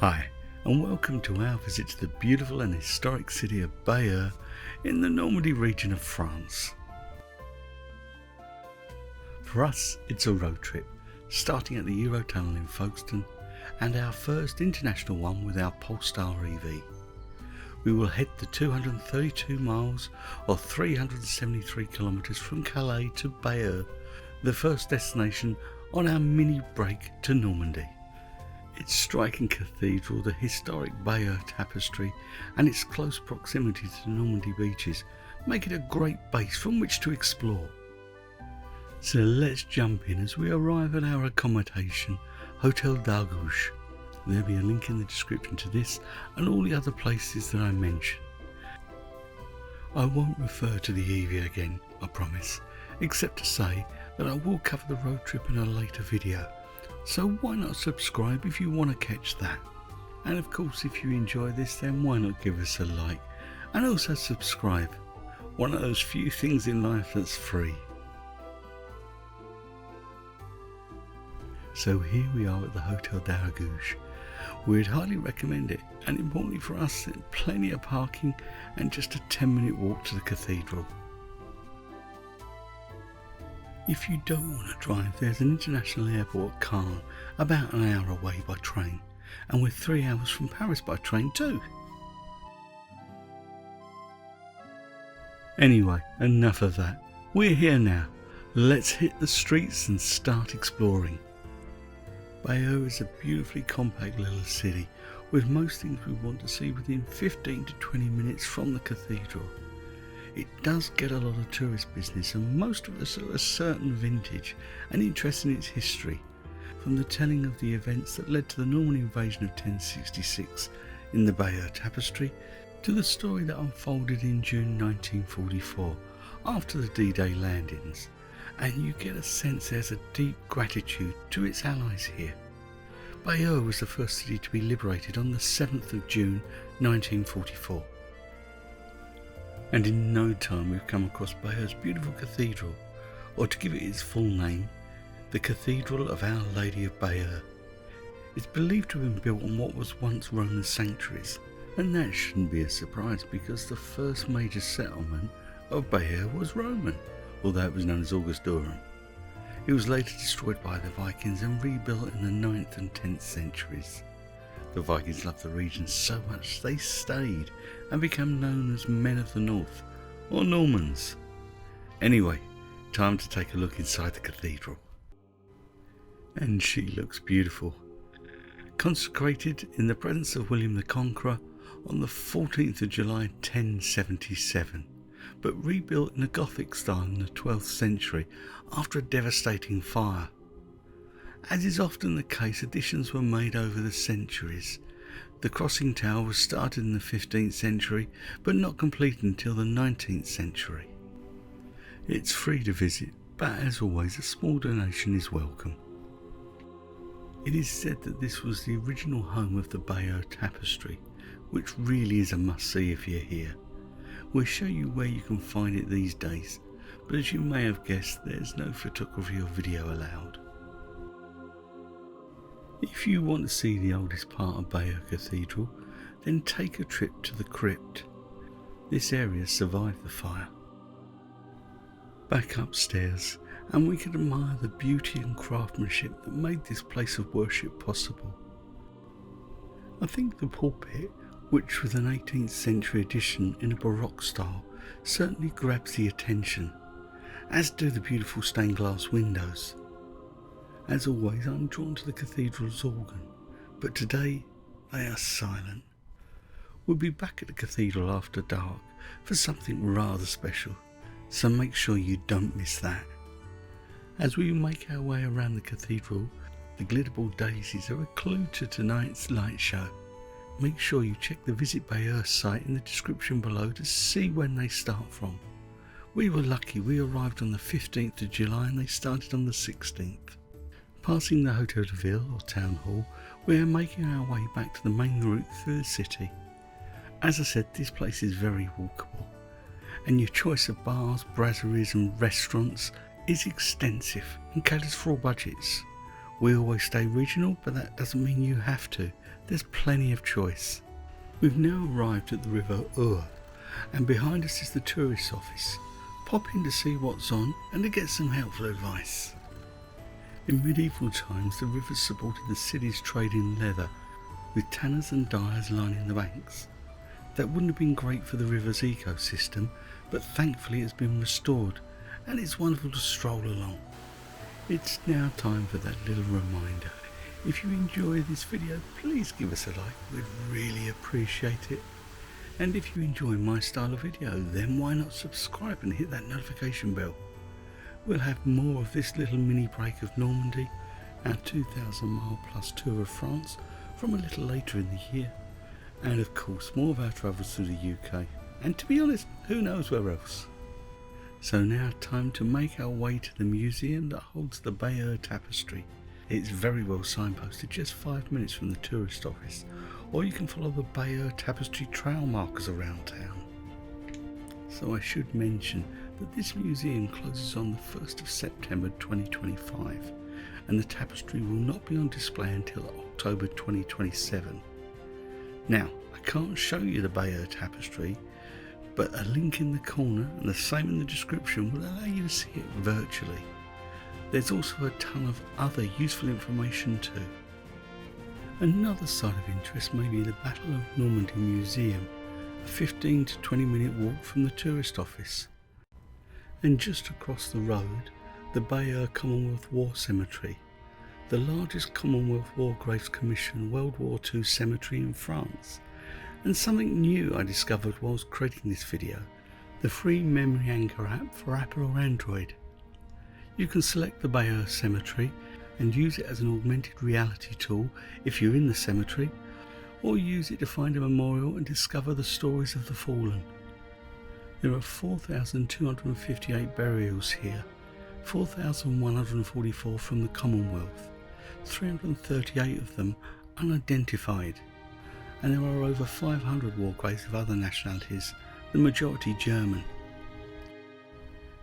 Hi, and welcome to our visit to the beautiful and historic city of Bayeux in the Normandy region of France. For us, it's a road trip, starting at the Eurotunnel in Folkestone and our first international one with our Polestar EV. We will head the 232 miles or 373 kilometres from Calais to Bayeux, the first destination on our mini break to Normandy. Its striking cathedral, the historic Bayeux Tapestry, and its close proximity to the Normandy beaches make it a great base from which to explore. So let's jump in as we arrive at our accommodation, Hôtel d'Argouche. There'll be a link in the description to this and all the other places that I mention. I won't refer to the EV again, I promise, except to say that I will cover the road trip in a later video. So why not subscribe if you want to catch that? And of course, if you enjoy this, then why not give us a like and also subscribe. One of those few things in life that's free. So here we are at the Hôtel d'Argouche. We'd highly recommend it, and importantly for us, plenty of parking and just a 10-minute walk to the cathedral. If you don't want to drive, there's an international airport, Caen, about an hour away by train, and we're 3 hours from Paris by train too. Anyway, enough of that. We're here now. Let's hit the streets and start exploring. Bayeux is a beautifully compact little city with most things we want to see within 15 to 20 minutes from the cathedral. It does get a lot of tourist business, and most of us are a certain vintage and interest in its history, from the telling of the events that led to the Norman invasion of 1066 in the Bayeux Tapestry to the story that unfolded in June 1944 after the D-Day landings, and you get a sense there's a deep gratitude to its allies here. Bayeux was the first city to be liberated on the 7th of June 1944. And in no time we've come across Bayeux's beautiful cathedral, or to give it its full name, the Cathedral of Our Lady of Bayeux. It's believed to have been built on what was once Roman sanctuaries, and that shouldn't be a surprise because the first major settlement of Bayeux was Roman, although it was known as Augustorum. It was later destroyed by the Vikings and rebuilt in the 9th and 10th centuries. The Vikings loved the region so much they stayed and became known as Men of the North, or Normans. Anyway, time to take a look inside the cathedral. And she looks beautiful. Consecrated in the presence of William the Conqueror on the 14th of July 1077, but rebuilt in a Gothic style in the 12th century after a devastating fire. As is often the case, additions were made over the centuries. The crossing tower was started in the 15th century, but not completed until the 19th century. It's free to visit, but as always, a small donation is welcome. It is said that this was the original home of the Bayeux Tapestry, which really is a must-see if you're here. We'll show you where you can find it these days, but as you may have guessed, there's no photography or video allowed. If you want to see the oldest part of Bayeux Cathedral, then take a trip to the crypt. This area survived the fire. Back upstairs, and we can admire the beauty and craftsmanship that made this place of worship possible. I think the pulpit, which was an 18th century addition in a Baroque style, certainly grabs the attention, as do the beautiful stained glass windows. As always, I'm drawn to the cathedral's organ, but today they are silent. We'll be back at the cathedral after dark for something rather special, so make sure you don't miss that. As we make our way around the cathedral, the glitterball daisies are a clue to tonight's light show. Make sure you check the Visit Bayeux site in the description below to see when they start from. We were lucky, we arrived on the 15th of July and they started on the 16th. Passing the Hôtel de Ville, or town hall, we are making our way back to the main route through the city. As I said, this place is very walkable, and your choice of bars, brasseries and restaurants is extensive and caters for all budgets. We always stay regional, but that doesn't mean you have to. There's plenty of choice. We've now arrived at the river Aure, and behind us is the tourist office. Pop in to see what's on and to get some helpful advice. In medieval times, the rivers supported the city's trade in leather, with tanners and dyers lining the banks. That wouldn't have been great for the river's ecosystem, but thankfully it's been restored, and it's wonderful to stroll along. It's now time for that little reminder. If you enjoy this video, please give us a like, we'd really appreciate it. And if you enjoy my style of video, then why not subscribe and hit that notification bell? We'll have more of this little mini break of Normandy, our 2,000 mile plus tour of France, from a little later in the year. And of course, more of our travels through the UK. And to be honest, who knows where else? So now time to make our way to the museum that holds the Bayeux Tapestry. It's very well signposted, just 5 minutes from the tourist office, or you can follow the Bayeux Tapestry trail markers around town. So I should mention that this museum closes on the 1st of September 2025, and the tapestry will not be on display until October 2027. Now, I can't show you the Bayeux Tapestry, but a link in the corner and the same in the description will allow you to see it virtually. There's also a ton of other useful information too. Another site of interest may be the Battle of Normandy Museum, a 15 to 20 minute walk from the tourist office. And just across the road, the Bayeux Commonwealth War Cemetery, the largest Commonwealth War Graves Commission World War II cemetery in France. And something new I discovered whilst creating this video, the free memory anchor app for Apple or Android. You can select the Bayeux Cemetery and use it as an augmented reality tool if you're in the cemetery, or use it to find a memorial and discover the stories of the fallen. There are 4,258 burials here, 4,144 from the Commonwealth, 338 of them unidentified, and there are over 500 war graves of other nationalities, the majority German.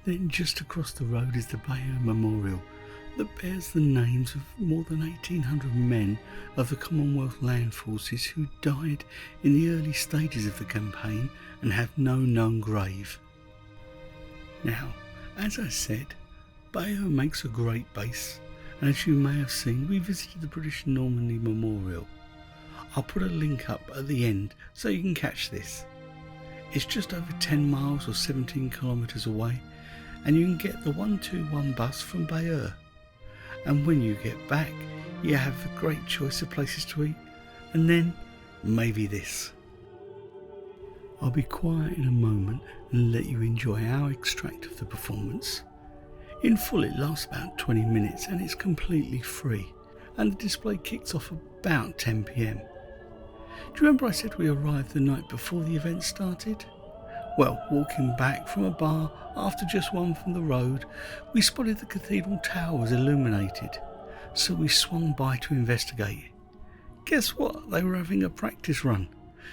Then just across the road is the Bayeux Memorial that bears the names of more than 1,800 men of the Commonwealth Land Forces who died in the early stages of the campaign and have no known grave. Now, as I said, Bayeux makes a great base, and as you may have seen, we visited the British Normandy Memorial. I'll put a link up at the end so you can catch this. It's just over 10 miles or 17 kilometres away, and you can get the 121 bus from Bayeux. And when you get back, you have a great choice of places to eat, and then maybe this. I'll be quiet in a moment and let you enjoy our extract of the performance. In full it lasts about 20 minutes and it's completely free, and the display kicks off about 10 PM. Do you remember I said we arrived the night before the event started? Well, walking back from a bar after just one from the road, we spotted the cathedral tower was illuminated, so we swung by to investigate. Guess what? They were having a practice run,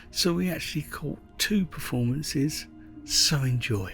so we actually caught 2 performances, so enjoy.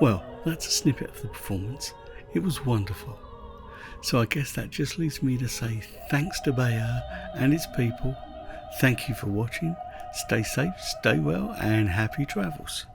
Well, that's a snippet of the performance. It was wonderful. So I guess that just leaves me to say thanks to Bayeux and its people. Thank you for watching. Stay safe, stay well, and happy travels.